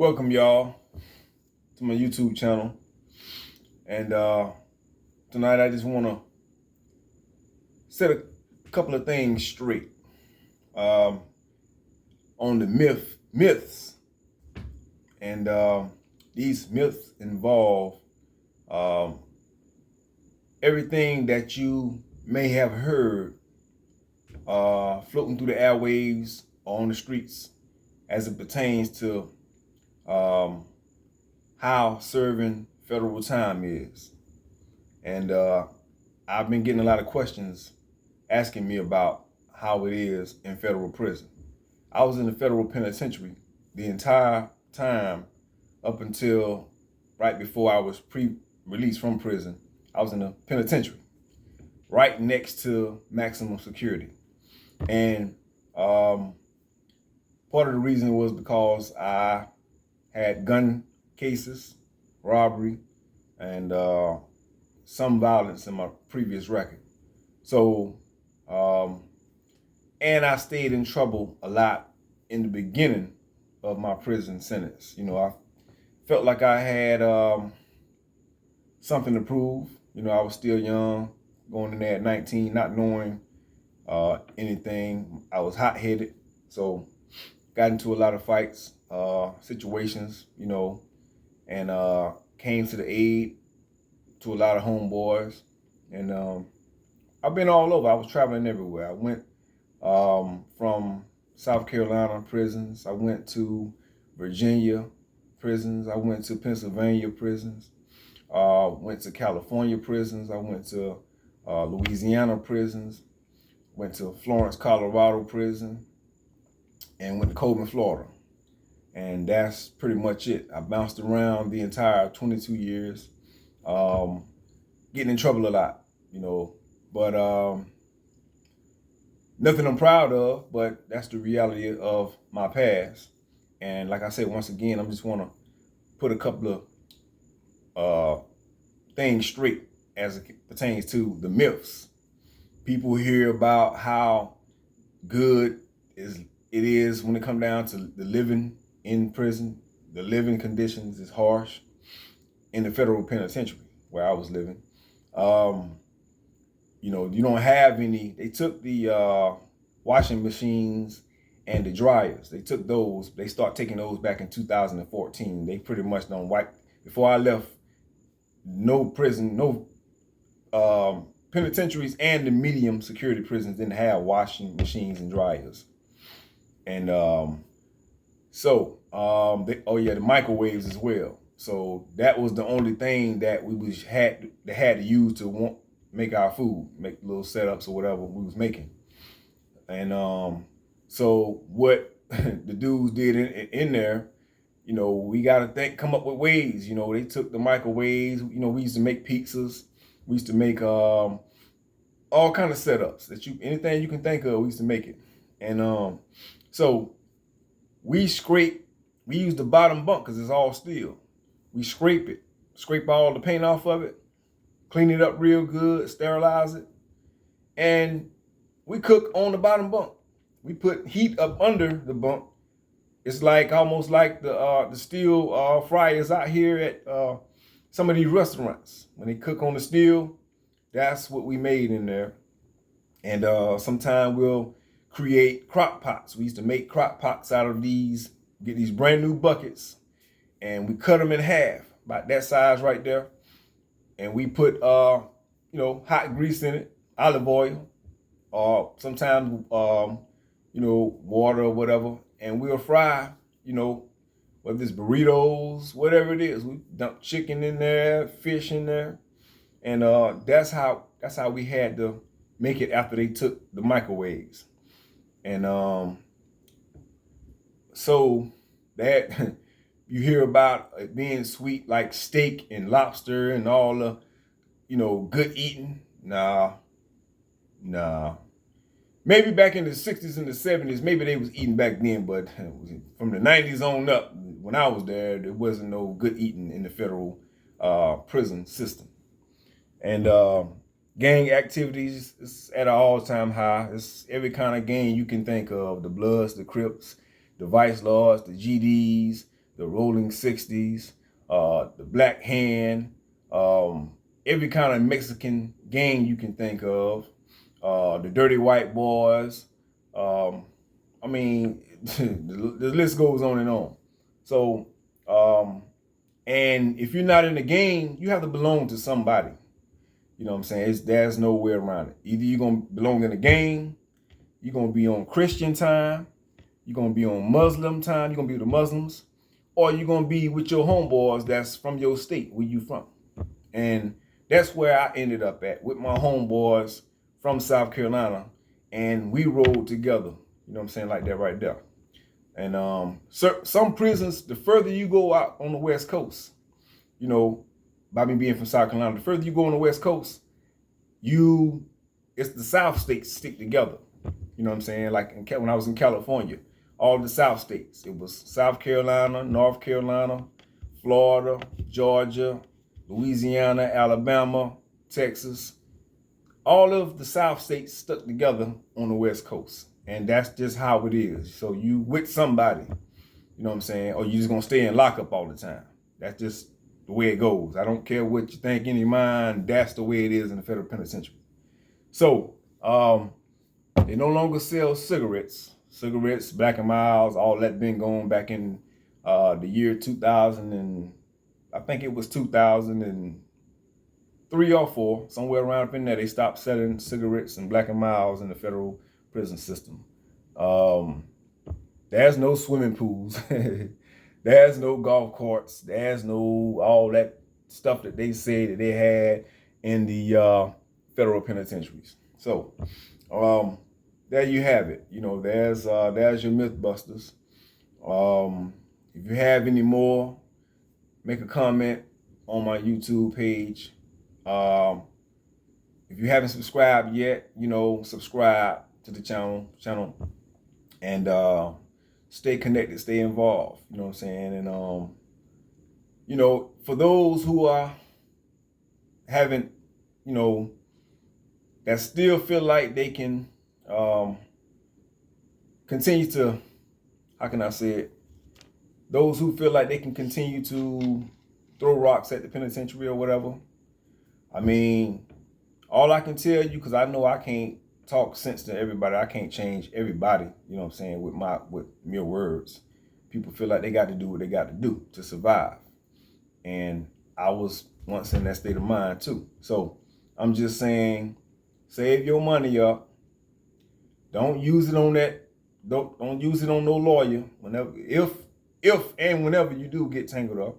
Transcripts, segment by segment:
Welcome y'all to my YouTube channel. And tonight I just want to set a couple of things straight on the myths. And these myths involve everything that you may have heard floating through the airwaves or on the streets as it pertains to how serving federal time is. And I've been getting a lot of questions asking me about how it is in federal prison. I was in the federal penitentiary the entire time up until right before I was released from prison. I was in the penitentiary right next to maximum security. And part of the reason was because I had gun cases, robbery, and some violence in my previous record. So, and I stayed in trouble a lot in the beginning of my prison sentence. You know, I felt like I had something to prove. You know, I was still young, going in there at 19, not knowing anything. I was hot-headed, so got into a lot of fights, situations, you know, and came to the aid to a lot of homeboys. And I've been all over. I was traveling everywhere. I went from South Carolina prisons. I went to Virginia prisons. I went to Pennsylvania prisons. Went to California prisons. I went to Louisiana prisons. Went to Florence, Colorado prison. And went to Coleman, Florida. And that's pretty much it. I bounced around the entire 22 years, getting in trouble a lot, you know, but nothing I'm proud of, but that's the reality of my past. And like I said, once again, I just want to put a couple of things straight as it pertains to the myths. People hear about how good it is when it comes down to the living in prison. The living conditions is harsh in the federal penitentiary where I was living. You know, you don't have any. They took the washing machines and the dryers. They took those. They start taking those back in 2014. They pretty much don't wipe. Before I left, no prison, no penitentiaries and the medium security prisons didn't have washing machines and dryers. And the microwaves as well. So that was the only thing that we had to use to make our food, make little setups or whatever we was making. And so what the dudes did in there, you know, we got to come up with ways. You know, they took the microwaves. You know, we used to make pizzas. We used to make all kind of setups that anything you can think of. We used to make it. And so we use the bottom bunk because it's all steel. We scrape all the paint off of it, clean it up real good, sterilize it, and we cook on the bottom bunk. We put heat up under the bunk. It's like almost like the steel fryers out here at some of these restaurants. When they cook on the steel, that's what we made in there. And sometimes we'll create crock pots. We used to make crock pots out of these, get these brand new buckets, and we cut them in half, about that size right there. And we put, you know, hot grease in it, olive oil, or sometimes, you know, water or whatever. And we'll fry, you know, whether it's burritos, whatever it is. We dump chicken in there, fish in there. And that's how we had to make it after they took the microwaves. And so that you hear about it being sweet like steak and lobster and all the, you know, good eating. Nah. Maybe back in the 60s and the 70s, maybe they was eating back then, but from the 90s on up, when I was there wasn't no good eating in the federal prison system. And gang activities is at an all-time high. It's every kind of gang you can think of: the Bloods, the Crips, the Vice Lords, the GDs, the Rolling 60s, the Black Hand, every kind of Mexican gang you can think of, the Dirty White Boys. I mean, the list goes on and on. So, and if you're not in the game, you have to belong to somebody. You know what I'm saying? There's no way around it. Either you're going to belong in the gang, you're going to be on Christian time, you're going to be on Muslim time, you're going to be with the Muslims, or you're going to be with your homeboys that's from your state, where you from. And that's where I ended up at, with my homeboys from South Carolina, and we rode together. You know what I'm saying? Like that right there. And some prisons, the further you go out on the West Coast, you know, by me being from South Carolina, the further you go on the West Coast, it's the South states stick together. You know what I'm saying? Like when I was in California, all the South states, it was South Carolina, North Carolina, Florida, Georgia, Louisiana, Alabama, Texas. All of the South states stuck together on the West Coast. And that's just how it is. So you with somebody, you know what I'm saying? Or you just gonna stay in lockup all the time. That's just the way it goes. I don't care what you think in your mind. That's the way it is in the federal penitentiary. So they no longer sell cigarettes, Black and Milds, all that been going back in the year 2000, and I think it was 2003 or 4, somewhere around up in there. They stopped selling cigarettes and Black and Milds in the federal prison system. There's no swimming pools. There's no golf courts. There's no all that stuff that they say that they had in the federal penitentiaries. So there you have it. You know, there's your Mythbusters. If you have any more, make a comment on my YouTube page. If you haven't subscribed yet, you know, subscribe to the channel and stay connected, stay involved. You know what I'm saying? And you know, for those who haven't, you know, that still feel like they can continue to, how can I say it? Those who feel like they can continue to throw rocks at the penitentiary or whatever. I mean, all I can tell you, because I know I can't talk sense to everybody. I can't change everybody, you know what I'm saying, with mere words. People feel like they got to do what they got to do to survive. And I was once in that state of mind too. So I'm just saying, save your money up. Don't use it on that. Don't use it on no lawyer whenever, if and whenever you do get tangled up,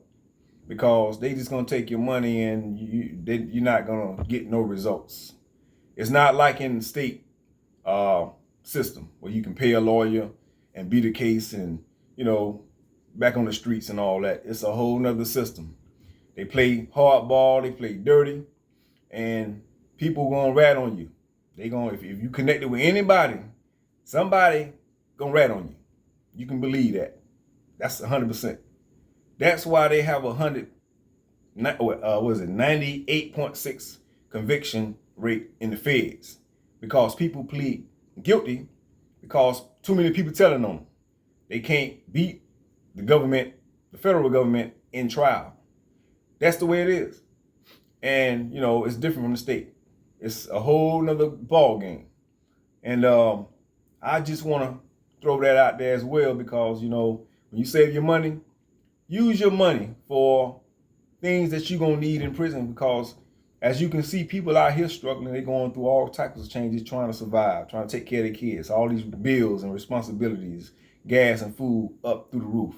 because they just gonna take your money and you're not gonna get no results. It's not like in the state system where you can pay a lawyer and beat a case and, you know, back on the streets and all that. It's a whole nother system. They play hardball, they play dirty, and people gonna rat on you. They gonna, if you connected with anybody, somebody gonna rat on you. You can believe that. That's 100%. That's why they have 98.6 conviction rate in the feds, because people plead guilty because too many people telling on them. They can't beat the government, the federal government, in trial. That's the way it is. And, you know, it's different from the state. It's a whole nother ball game. And I just want to throw that out there as well, because, you know, when you save your money, use your money for things that you're going to need in prison, because as you can see, people out here struggling. They're going through all types of changes, trying to survive, trying to take care of their kids, all these bills and responsibilities, gas and food up through the roof,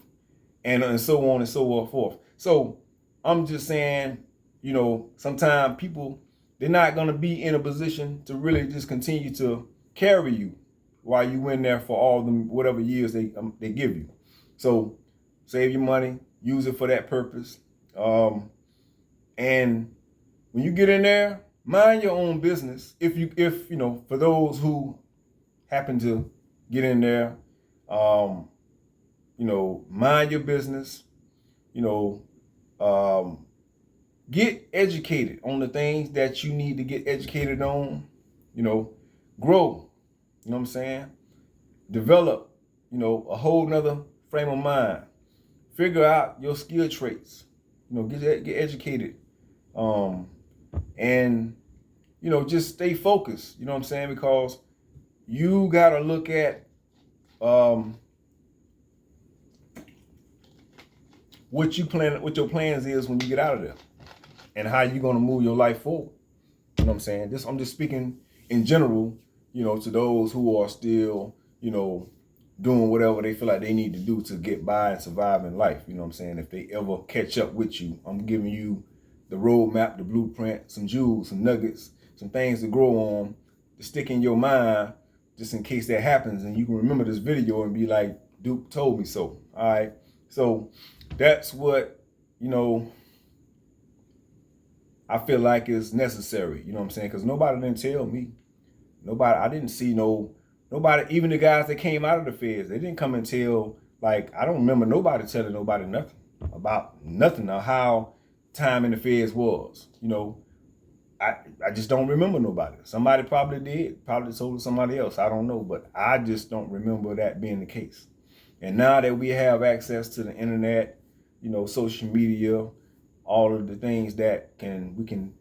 and so on and so forth. So I'm just saying, you know, sometimes people, they're not going to be in a position to really just continue to carry you while you in there for all them whatever years they give you. So save your money, use it for that purpose. And when you get in there, mind your own business. If you know, for those who happen to get in there, you know, mind your business. You know, get educated on the things that you need to get educated on. You know, grow. You know what I'm saying? Develop, you know, a whole nother frame of mind figure out your skill traits. Get educated, and just stay focused. You know what I'm saying? Because you gotta look at what what your plans is when you get out of there, and how you gonna move your life forward. You know what I'm saying? I'm just speaking in general, to those who are still, doing whatever they feel like they need to do to get by and survive in life. You know what I'm saying? If they ever catch up with you, I'm giving you the roadmap, the blueprint, some jewels, some nuggets, some things to grow on, to stick in your mind, just in case that happens, and you can remember this video and be like, Duke told me so. All right. So that's what, I feel like is necessary. You know what I'm saying? Because nobody didn't tell me. I didn't see nobody, even the guys that came out of the feds, they didn't come and tell, like, I don't remember nobody telling nobody nothing about nothing or how time in the feds was. I just don't remember nobody. Somebody probably did, probably told somebody else. I don't know, but I just don't remember that being the case. And now that we have access to the internet, social media, all of the things that we can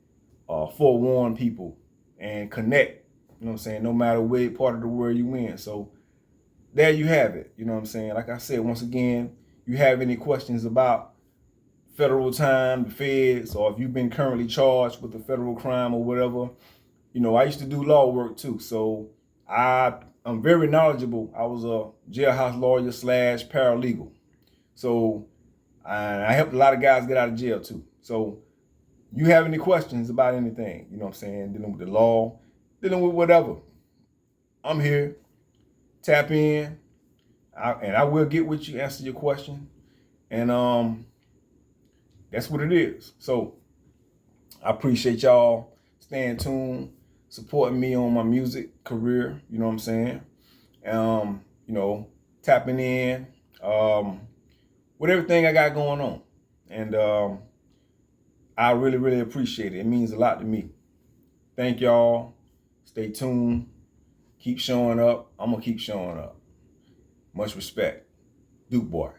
forewarn people and connect, you know what I'm saying, no matter what part of the world you in. So there you have it. You know what I'm saying? Like I said, once again, you have any questions about federal time, the feds, or if you've been currently charged with a federal crime or whatever, I used to do law work too. So I'm very knowledgeable. I was a jailhouse lawyer / paralegal. So I helped a lot of guys get out of jail too. So you have any questions about anything, you know what I'm saying, dealing with the law, dealing with whatever, I'm here. Tap in, and I will get with you, answer your question. And that's what it is. So I appreciate y'all staying tuned, supporting me on my music career, you know what I'm saying? Tapping in with everything I got going on. And I really, really appreciate it. It means a lot to me. Thank y'all. Stay tuned. Keep showing up. I'm going to keep showing up. Much respect. Duke Boy.